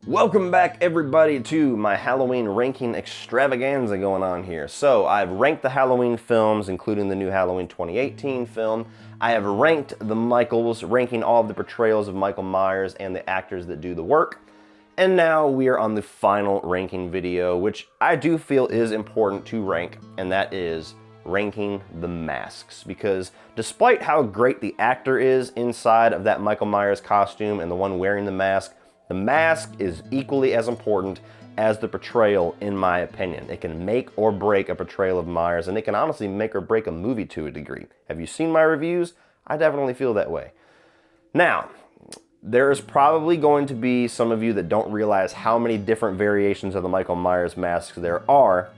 Welcome back everybody to my Halloween ranking extravaganza going on here. So I've ranked the Halloween films, including the new Halloween 2018 film. I have ranked the Michaels, ranking all of the portrayals of Michael Myers and the actors that do the work. And now we are on the final ranking video, which I do feel is important to rank, and that is ranking the masks. Because despite how great the actor is inside of that Michael Myers costume and the one wearing the mask is equally as important as the portrayal, in my opinion. It can make or break a portrayal of Myers, and it can honestly make or break a movie to a degree. Have you seen my reviews? I definitely feel that way. Now, there is probably going to be some of you that don't realize how many different variations of the Michael Myers mask there are,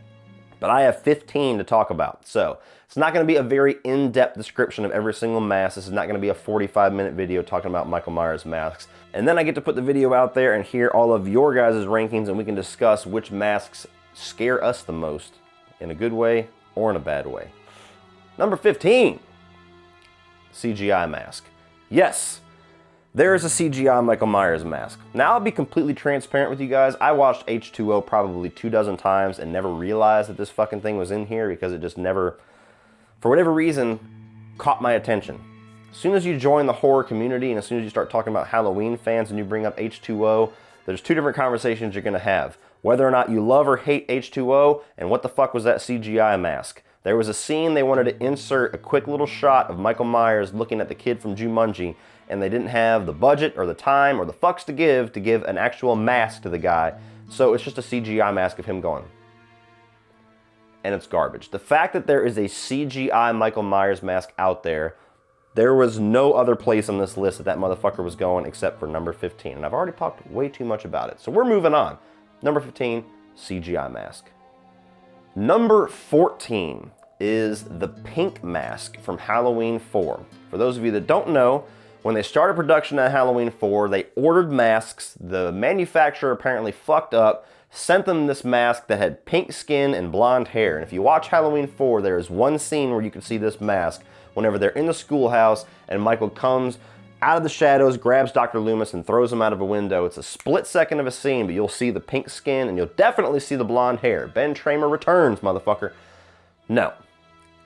but I have 15 to talk about. So it's not going to be a very in-depth description of every single mask. This is not going to be a 45-minute video talking about Michael Myers masks. And then I get to put the video out there and hear all of your guys' rankings, and we can discuss which masks scare us the most, in a good way or in a bad way. Number 15, CGI mask. Yes, there is a CGI Michael Myers mask. Now I'll be completely transparent with you guys. I watched H2O probably 24 times and never realized that this fucking thing was in here because it just never, for whatever reason, caught my attention. As soon as you join the horror community and as soon as you start talking about Halloween fans and you bring up H2O, there's two different conversations you're gonna have. Whether or not you love or hate H2O, and what the fuck was that CGI mask? There was a scene they wanted to insert a quick little shot of Michael Myers looking at the kid from Jumanji, and they didn't have the budget or the time or the fucks to give an actual mask to the guy. So it's just a CGI mask of him going. And it's garbage. The fact that there is a CGI Michael Myers mask out there was no other place on this list that motherfucker was going except for number 15. And I've already talked way too much about it. So we're moving on. Number 15, CGI mask. Number 14 is the pink mask from Halloween 4. For those of you that don't know, when they started production on Halloween 4, they ordered masks. The manufacturer apparently fucked up, sent them this mask that had pink skin and blonde hair. And if you watch Halloween 4, there is one scene where you can see this mask whenever they're in the schoolhouse and Michael comes out of the shadows, grabs Dr. Loomis and throws him out of a window. It's a split second of a scene, but you'll see the pink skin and you'll definitely see the blonde hair. Ben Tramer returns, motherfucker. No.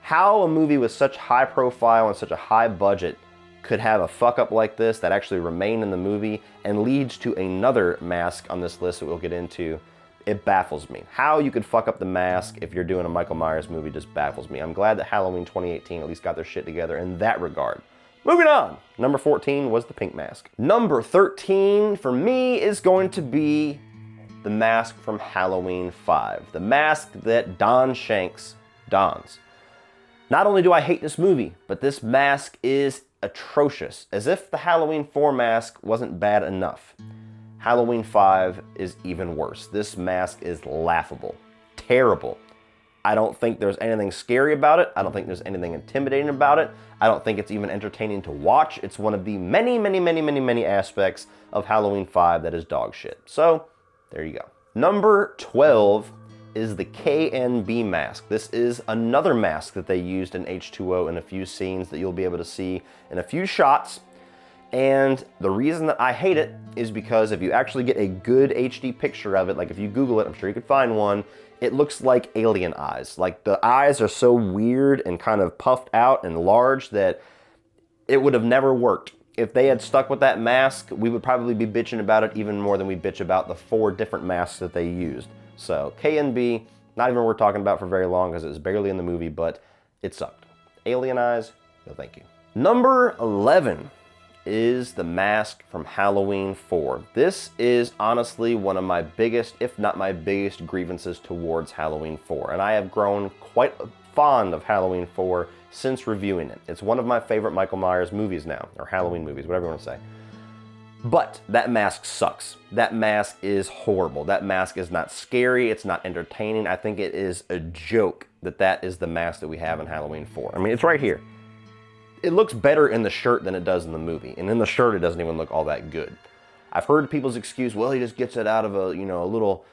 How a movie with such high profile and such a high budget could have a fuck up like this that actually remained in the movie and leads to another mask on this list that we'll get into, it baffles me. How you could fuck up the mask if you're doing a Michael Myers movie just baffles me. I'm glad that Halloween 2018 at least got their shit together in that regard. Moving on. Number 14 was the pink mask. Number 13 for me is going to be the mask from Halloween 5. The mask that Don Shanks dons. Not only do I hate this movie, but this mask is atrocious. As if the Halloween 4 mask wasn't bad enough. Halloween 5 is even worse. This mask is laughable. Terrible. I don't think there's anything scary about it. I don't think there's anything intimidating about it. I don't think it's even entertaining to watch. It's one of the many aspects of Halloween 5 that is dog shit. So, there you go. Number 12 is the KNB mask. This is another mask that they used in H2O in a few scenes that you'll be able to see in a few shots. And the reason that I hate it is because if you actually get a good HD picture of it, like if you Google it, I'm sure you could find one, it looks like alien eyes. Like the eyes are so weird and kind of puffed out and large that it would have never worked. If they had stuck with that mask, we would probably be bitching about it even more than we bitch about the 4 different masks that they used. So KNB, not even worth talking about for very long because it was barely in the movie, but it sucked. Alien eyes, no thank you. Number 11 is the mask from Halloween 4. This is honestly one of my biggest, if not my biggest, grievances towards Halloween 4. And I have grown quite fond of Halloween 4 since reviewing it. It's one of my favorite Michael Myers movies now, or Halloween movies, whatever you want to say. But that mask sucks. That mask is horrible. That mask is not scary. It's not entertaining. I think it is a joke that is the mask that we have in Halloween 4. I mean, it's right here. It looks better in the shirt than it does in the movie. And in the shirt, it doesn't even look all that good. I've heard people's excuse, well, he just gets it out of a little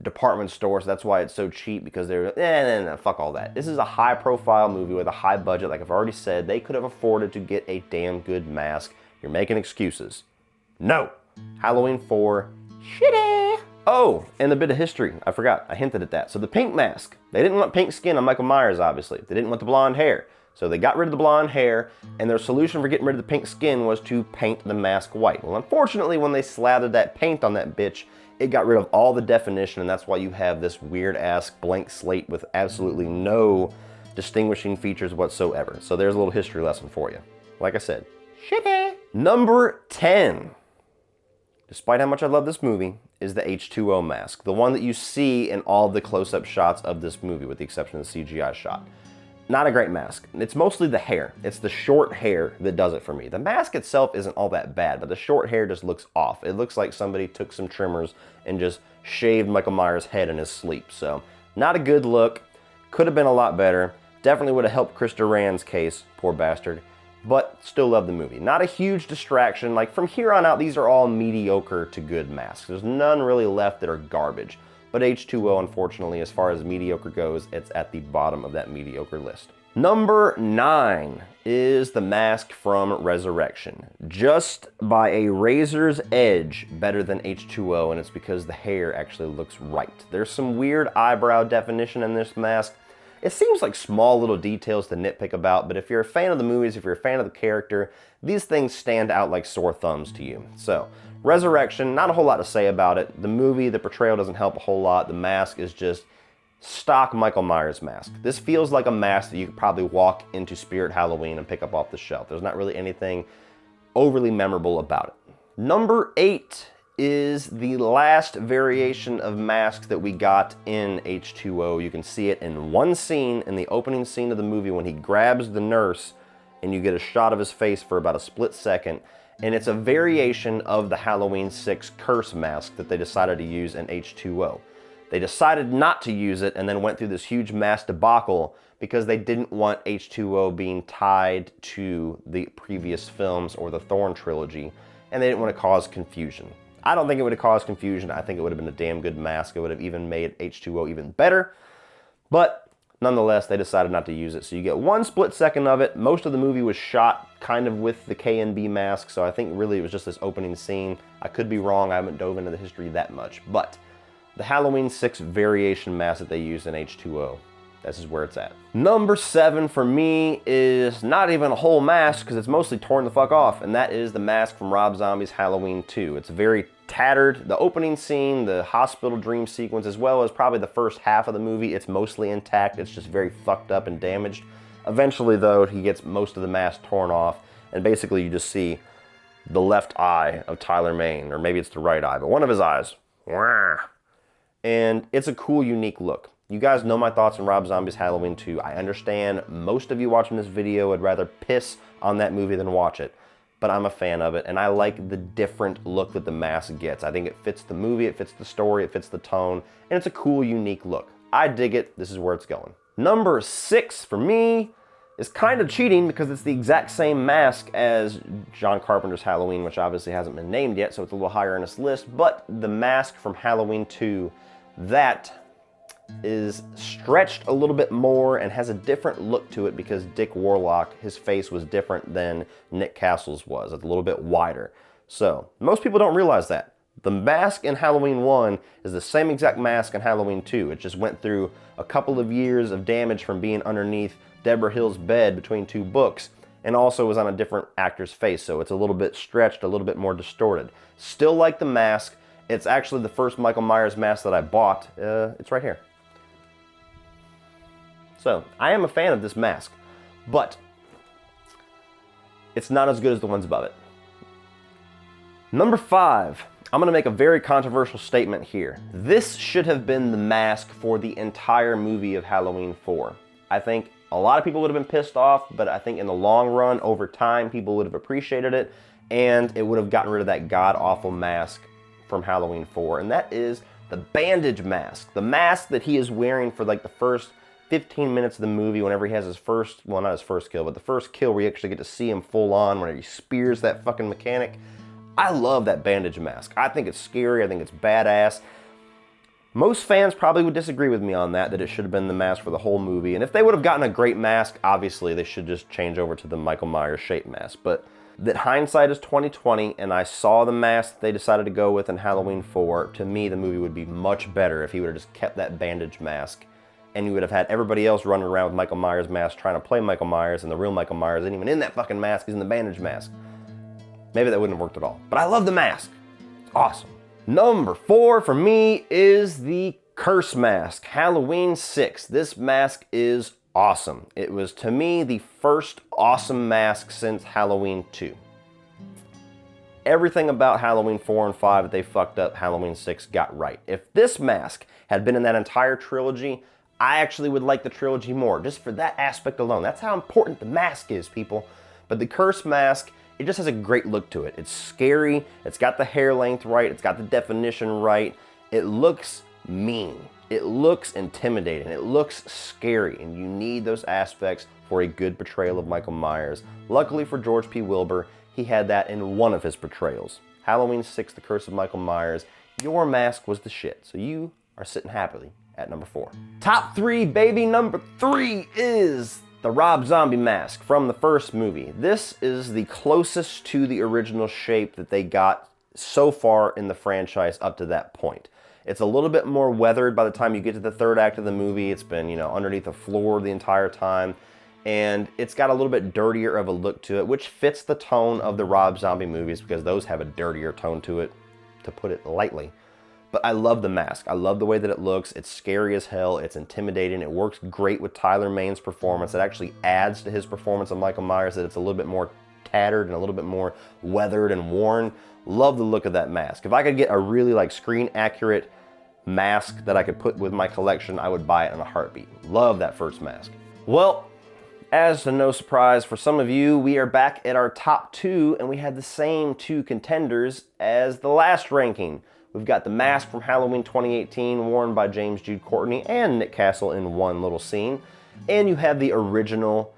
department store, so that's why it's so cheap, because they're, no, fuck all that. This is a high-profile movie with a high budget. Like I've already said, they could have afforded to get a damn good mask. You're making excuses. No. Halloween 4, Shitty. Oh, and a bit of history. I forgot. I hinted at that. So the pink mask. They didn't want pink skin on Michael Myers, obviously. They didn't want the blonde hair. So they got rid of the blonde hair, and their solution for getting rid of the pink skin was to paint the mask white. Well, unfortunately, when they slathered that paint on that bitch, it got rid of all the definition, and that's why you have this weird-ass blank slate with absolutely no distinguishing features whatsoever. So there's a little history lesson for you. Like I said, shitty. Number 10, despite how much I love this movie, is the H2O mask. The one that you see in all the close-up shots of this movie, with the exception of the CGI shot. Not a great mask. It's mostly the hair. It's the short hair that does it for me. The mask itself isn't all that bad, but the short hair just looks off. It looks like somebody took some trimmers and just shaved Michael Myers' head in his sleep. So, not a good look. Could have been a lot better. Definitely would have helped Chris Duran's case, poor bastard. But still love the movie. Not a huge distraction. Like, from here on out, these are all mediocre to good masks. There's none really left that are garbage. But H2O, unfortunately, as far as mediocre goes, it's at the bottom of that mediocre list. Number 9 is the mask from Resurrection. Just by a razor's edge better than H2O, and it's because the hair actually looks right. There's some weird eyebrow definition in this mask. It seems like small little details to nitpick about, but if you're a fan of the movies, if you're a fan of the character, these things stand out like sore thumbs to you. So, Resurrection, not a whole lot to say about it. The movie, the portrayal doesn't help a whole lot. The mask is just stock Michael Myers mask. This feels like a mask that you could probably walk into Spirit Halloween and pick up off the shelf. There's not really anything overly memorable about it. Number 8 is the last variation of masks that we got in H2O. You can see it in one scene, in the opening scene of the movie, when he grabs the nurse and you get a shot of his face for about a split second. And it's a variation of the Halloween 6 curse mask that they decided to use in H2O. They decided not to use it and then went through this huge mask debacle because they didn't want H2O being tied to the previous films or the Thorn trilogy, and they didn't want to cause confusion. I don't think it would have caused confusion. I think it would have been a damn good mask. It would have even made H2O even better. But nonetheless, they decided not to use it. So you get one split second of it. Most of the movie was shot kind of with the K&B mask, so I think really it was just this opening scene. I could be wrong. I haven't dove into the history that much. But the Halloween 6 variation mask that they used in H2O, this is where it's at. Number 7 for me is not even a whole mask because it's mostly torn the fuck off, and that is the mask from Rob Zombie's Halloween 2. It's very tattered. The opening scene, the hospital dream sequence, as well as probably the first half of the movie, it's mostly intact. It's just very fucked up and damaged. Eventually, though, he gets most of the mask torn off, and basically you just see the left eye of Tyler Mane, or maybe it's the right eye, but one of his eyes. And it's a cool, unique look. You guys know my thoughts on Rob Zombie's Halloween 2. I understand most of you watching this video would rather piss on that movie than watch it, but I'm a fan of it, and I like the different look that the mask gets. I think it fits the movie, it fits the story, it fits the tone, and it's a cool, unique look. I dig it. This is where it's going. Number 6 for me is kind of cheating because it's the exact same mask as John Carpenter's Halloween, which obviously hasn't been named yet, so it's a little higher in this list, but the mask from Halloween 2, that is stretched a little bit more and has a different look to it because Dick Warlock, his face was different than Nick Castle's was. It's a little bit wider. So, most people don't realize that. The mask in Halloween 1 is the same exact mask in Halloween 2. It just went through a couple of years of damage from being underneath Deborah Hill's bed between 2 books, and also was on a different actor's face, so it's a little bit stretched, a little bit more distorted. Still like the mask. It's actually the first Michael Myers mask that I bought. It's right here. So, I am a fan of this mask, but it's not as good as the ones above it. Number 5, I'm going to make a very controversial statement here. This should have been the mask for the entire movie of Halloween 4. I think a lot of people would have been pissed off, but I think in the long run, over time, people would have appreciated it, and it would have gotten rid of that god-awful mask from Halloween 4, and that is the bandage mask. The mask that he is wearing for like the first 15 minutes of the movie whenever he has his first, well, not his first kill, but the first kill where you actually get to see him full on whenever he spears that fucking mechanic. I love that bandage mask. I think it's scary. I think it's badass. Most fans probably would disagree with me on that it should have been the mask for the whole movie. And if they would have gotten a great mask, obviously they should just change over to the Michael Myers shape mask. But that hindsight is 2020, and I saw the mask they decided to go with in Halloween 4. To me, the movie would be much better if he would have just kept that bandage mask, and you would have had everybody else running around with Michael Myers' mask trying to play Michael Myers, and the real Michael Myers isn't even in that fucking mask, he's in the bandage mask. Maybe that wouldn't have worked at all. But I love the mask. It's awesome. Number 4 for me is the Curse Mask, Halloween 6. This mask is awesome. It was, to me, the first awesome mask since Halloween 2. Everything about Halloween 4 and 5 that they fucked up, Halloween 6 got right. If this mask had been in that entire trilogy, I actually would like the trilogy more, just for that aspect alone. That's how important the mask is, people. But the Curse Mask, it just has a great look to it. It's scary, it's got the hair length right, it's got the definition right. It looks mean. It looks intimidating. It looks scary, and you need those aspects for a good portrayal of Michael Myers. Luckily for George P. Wilbur, he had that in one of his portrayals. Halloween 6, The Curse of Michael Myers. Your mask was the shit, so you are sitting happily at number 4. Top 3, baby. Number 3 is the Rob Zombie mask from the first movie. This is the closest to the original shape that they got so far in the franchise up to that point. It's a little bit more weathered by the time you get to the third act of the movie. It's been, underneath the floor the entire time. And it's got a little bit dirtier of a look to it, which fits the tone of the Rob Zombie movies because those have a dirtier tone to it, to put it lightly. But I love the mask. I love the way that it looks. It's scary as hell. It's intimidating. It works great with Tyler Mane's performance. It actually adds to his performance of Michael Myers that it's a little bit more tattered and a little bit more weathered and worn. Love the look of that mask. If I could get a really screen accurate mask that I could put with my collection, I would buy it in a heartbeat. Love that first mask. Well, as to no surprise for some of you, we are back at our top 2, and we had the same 2 contenders as the last ranking. We've got the mask from Halloween 2018 worn by James Jude Courtney and Nick Castle in one little scene. And you have the original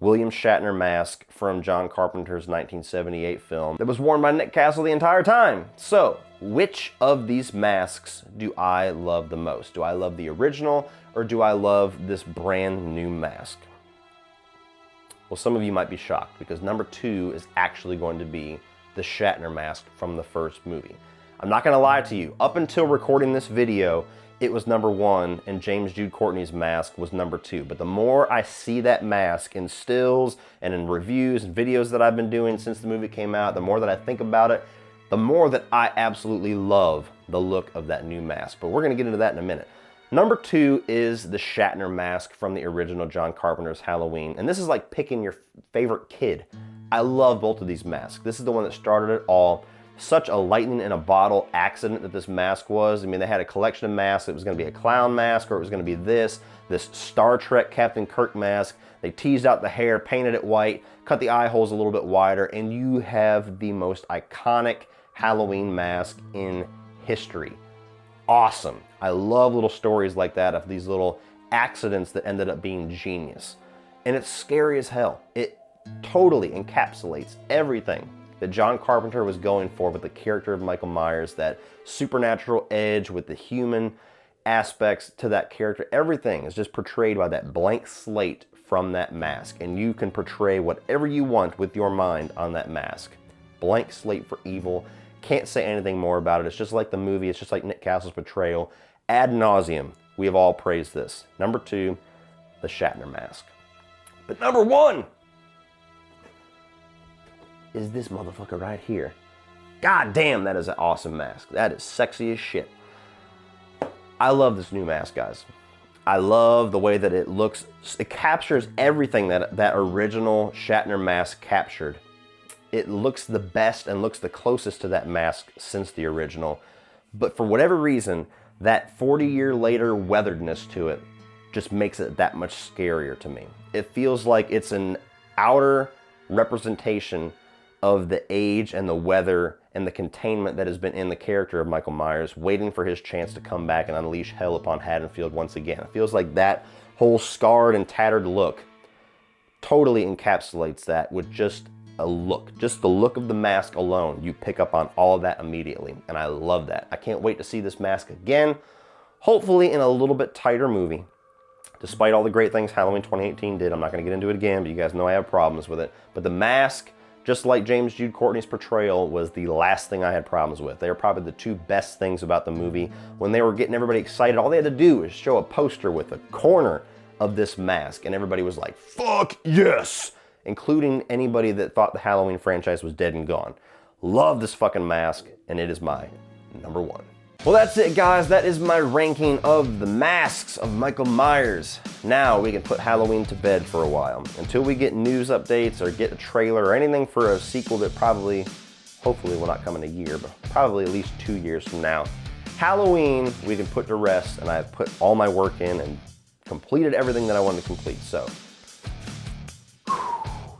William Shatner mask from John Carpenter's 1978 film that was worn by Nick Castle the entire time. So, which of these masks do I love the most? Do I love the original, or do I love this brand new mask? Well, some of you might be shocked because number 2 is actually going to be the Shatner mask from the first movie. I'm not gonna lie to you, up until recording this video, it was number 1 and James Jude Courtney's mask was number 2. But the more I see that mask in stills and in reviews and videos that I've been doing since the movie came out, the more that I think about it, the more that I absolutely love the look of that new mask. But we're gonna get into that in a minute. Number 2 is the Shatner mask from the original John Carpenter's Halloween. And this is like picking your favorite kid. I love both of these masks. This is the one that started it all. Such a lightning in a bottle accident that this mask was. I mean, they had a collection of masks. It was going to be a clown mask, or it was going to be this Star Trek Captain Kirk mask. They teased out the hair, painted it white, cut the eye holes a little bit wider, and you have the most iconic Halloween mask in history. Awesome. I love little stories like that of these little accidents that ended up being genius. And it's scary as hell. It totally encapsulates everything that John Carpenter was going for with the character of Michael Myers, that supernatural edge with the human aspects to that character. Everything is just portrayed by that blank slate from that mask, and you can portray whatever you want with your mind on that mask. Blank slate for evil. Can't say anything more about it. It's just like the movie. It's just like Nick Castle's portrayal. Ad nauseum, we have all praised this. Number 2, the Shatner mask. But number 1 is this motherfucker right here. God damn, that is an awesome mask. That is sexy as shit. I love this new mask, guys. I love the way that it looks. It captures everything that original Shatner mask captured. It looks the best and looks the closest to that mask since the original. But for whatever reason, that 40-year-later weatheredness to it just makes it that much scarier to me. It feels like it's an outer representation of the age and the weather and the containment that has been in the character of Michael Myers, waiting for his chance to come back and unleash hell upon Haddonfield once again. It feels like that whole scarred and tattered look totally encapsulates that with just a look. Just the look of the mask alone, you pick up on all of that immediately, and I love that. I can't wait to see this mask again, hopefully in a little bit tighter movie. Despite all the great things Halloween 2018 did, I'm not going to get into it again, but you guys know I have problems with it. But the mask just like James Jude Courtney's portrayal was the last thing I had problems with. They were probably the two best things about the movie. When they were getting everybody excited, all they had to do was show a poster with a corner of this mask, and everybody was like, fuck yes! Including anybody that thought the Halloween franchise was dead and gone. Love this fucking mask, and it is my number one. Well, that's it, guys. That is my ranking of the masks of Michael Myers. Now we can put Halloween to bed for a while. Until we get news updates or get a trailer or anything for a sequel that probably, hopefully will not come in a year, but probably at least 2 years from now. Halloween, we can put to rest, and I've put all my work in and completed everything that I wanted to complete, so.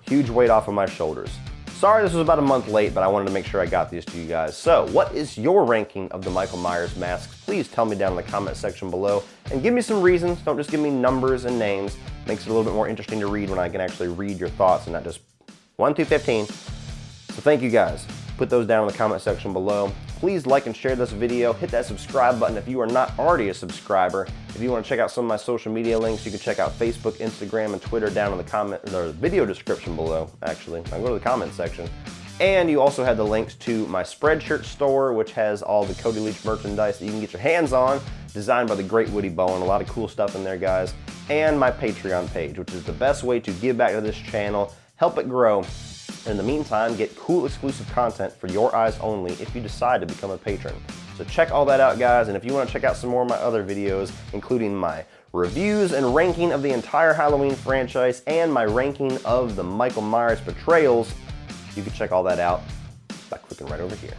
Huge weight off of my shoulders. Sorry this was about a month late, but I wanted to make sure I got these to you guys. So, what is your ranking of the Michael Myers masks? Please tell me down in the comment section below, and give me some reasons. Don't just give me numbers and names. Makes it a little bit more interesting to read when I can actually read your thoughts and not just 1 through 15. So thank you guys. Put those down in the comment section below. Please like and share this video. Hit that subscribe button if you are not already a subscriber. If you want to check out some of my social media links, you can check out Facebook, Instagram, and Twitter down in the comment or the video description below, actually. I go to the comment section. And you also have the links to my Spreadshirt store, which has all the Cody Leach merchandise that you can get your hands on, designed by the great Woody Bowen. A lot of cool stuff in there, guys. And my Patreon page, which is the best way to give back to this channel, help it grow. In the meantime, get cool exclusive content for your eyes only if you decide to become a patron. So check all that out, guys, and if you want to check out some more of my other videos, including my reviews and ranking of the entire Halloween franchise and my ranking of the Michael Myers portrayals, you can check all that out by clicking right over here.